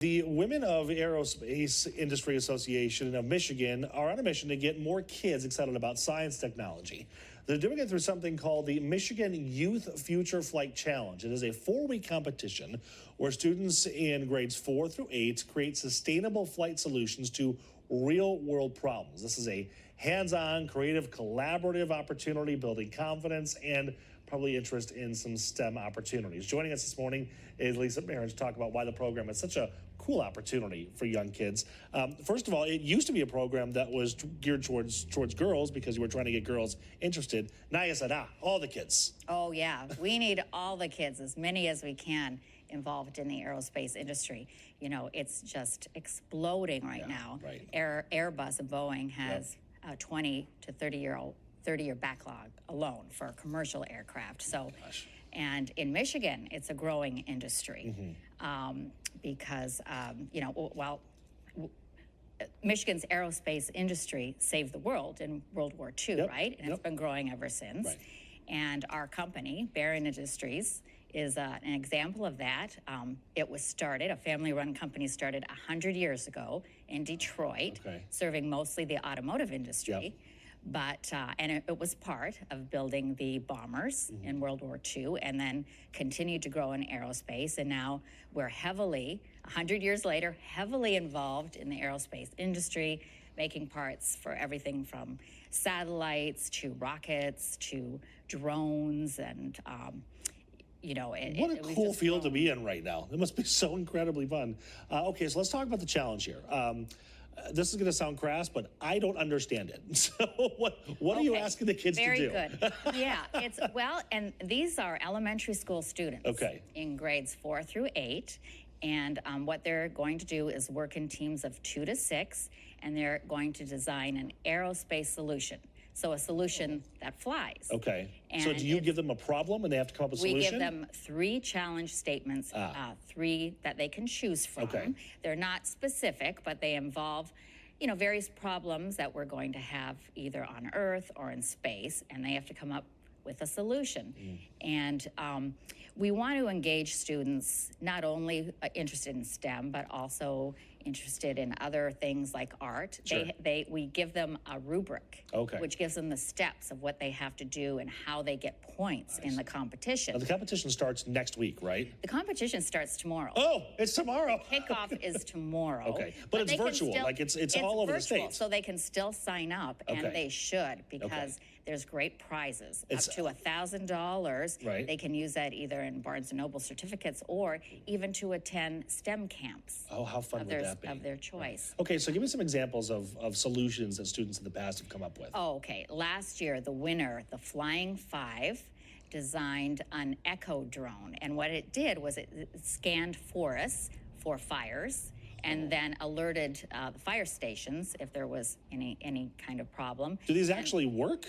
The Women of Aerospace Industry Association of Michigan are on a mission to get more kids excited about science technology. They're doing it through something called the Michigan Youth Future Flight Challenge. It is a 4-week competition where students in grades 4 through 8 create sustainable flight solutions to real-world problems. This is a hands-on, creative, collaborative opportunity, building confidence and probably interest in some STEM opportunities. Joining us this morning is Lissa Barron to talk about why the program is such a cool opportunity for young kids. First of all, it used to be a program that was geared towards girls because you were trying to get girls interested. Now you said, all the kids. Oh yeah, we need all the kids, as many as we can, involved in the aerospace industry. You know, it's just exploding right now. Right. Airbus and Boeing has a 20 to 30-year backlog alone for commercial aircraft. So, and in Michigan, it's a growing industry because, you know, Michigan's aerospace industry saved the world in World War II, right? And it's been growing ever since. Right. And our company, Barron Industries, is an example of that. It was started, a family-run company started 100 years ago in Detroit, serving mostly the automotive industry. But, and it was part of building the bombers in World War II and then continued to grow in aerospace. And now we're heavily, 100 years later, heavily involved in the aerospace industry, making parts for everything from satellites to rockets to drones and, you know, what a cool field to be in right now. It must be so incredibly fun. Okay, so let's talk about the challenge here. This is going to sound crass, but I don't understand it. So what are you asking the kids to do? Very good. Yeah, it's, well, and these are elementary school students in grades 4 through 8. And what they're going to do is work in teams of 2 to 6, and they're going to design an aerospace solution. So a solution that flies. Okay. And so do you give them a problem and they have to come up with a solution? We give them 3 challenge statements, 3 that they can choose from. They're not specific, but they involve, you know, various problems that we're going to have either on Earth or in space, and they have to come up with a solution. And we want to engage students not only interested in STEM, but also interested in other things like art. We give them a rubric, which gives them the steps of what they have to do and how they get points in the competition. Now, the competition starts next week, right? The competition starts tomorrow. Oh, it's tomorrow. Kickoff is tomorrow. But it's virtual, still, like it's all over the states. So they can still sign up, and they should, because there's great prizes, up to $1,000. They can use that either in Barnes & Noble certificates or even to attend STEM camps. Oh, how fun would that be? Of their choice. Okay, so give me some examples of solutions that students in the past have come up with. Oh, okay. Last year, the winner, the Flying 5, designed an echo drone. And what it did was it scanned forests for fires and then alerted the fire stations if there was any kind of problem. Do these actually work?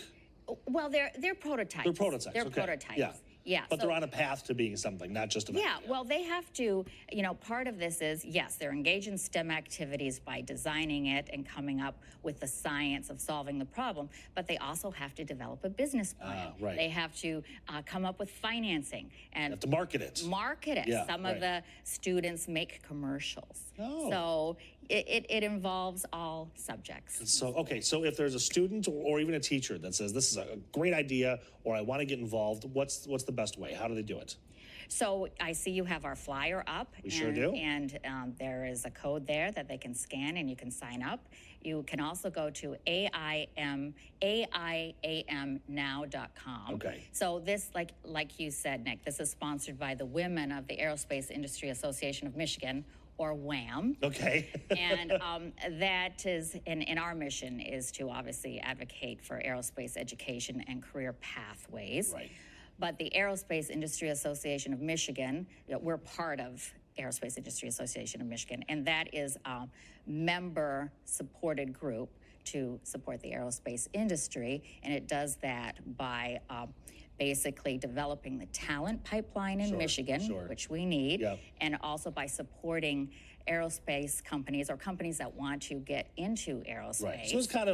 Well, they're prototypes. They're prototypes. They're prototypes. Yeah. But they're on a path to being something, not just an idea. Well, they have to, you know, part of this is, yes, they're engaged in STEM activities by designing it and coming up with the science of solving the problem, but they also have to develop a business plan. They have to come up with financing. And have to market it. Market it. Some of the students make commercials. So it involves all subjects. So, okay, so if there's a student or even a teacher that says, this is a great idea, or I want to get involved, what's the best way? How do they do it? So I see you have our flyer up. We sure do. And there is a code there that they can scan and you can sign up. You can also go to aiamnow.com. So this, like you said, Nick, this is sponsored by the Women of the Aerospace Industry Association of Michigan, or WHAM. And that is, and our mission is to obviously advocate for aerospace education and career pathways. But the Aerospace Industry Association of Michigan, we're part of Aerospace Industry Association of Michigan, and that is a member-supported group to support the aerospace industry, and it does that by basically developing the talent pipeline in Michigan, which we need, and also by supporting aerospace companies or companies that want to get into aerospace. Right. So it's kind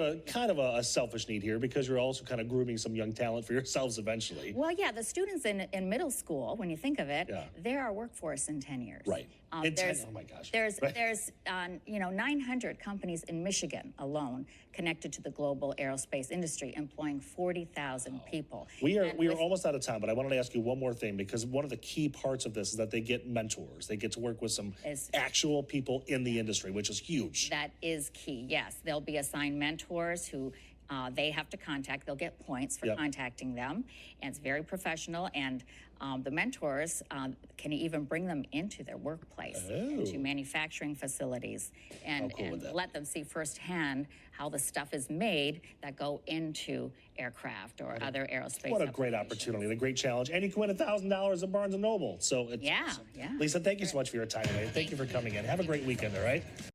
of a selfish need here because you're also kind of grooming some young talent for yourselves eventually. Well, yeah, the students in middle school, when you think of it, they're our workforce in 10 years. Right. Oh my gosh. There's 900 companies in Michigan alone connected to the global aerospace industry, employing 40,000 people. We are almost out of time, but I wanted to ask you one more thing, because one of the key parts of this is that they get mentors. They get to work with some actual people in the industry, which is huge. That is key. Yes, they'll be assigned mentors who they have to contact. They'll get points for contacting them, and it's very professional. And the mentors can even bring them into their workplace, into manufacturing facilities, and let them see firsthand how the stuff is made that go into aircraft or other aerospace. What a great opportunity, and a great challenge. And you can win $1,000 at Barnes & Noble. So it's awesome. Lisa, thank you so much for your time today. Thank you for coming in. Have a great weekend, all right?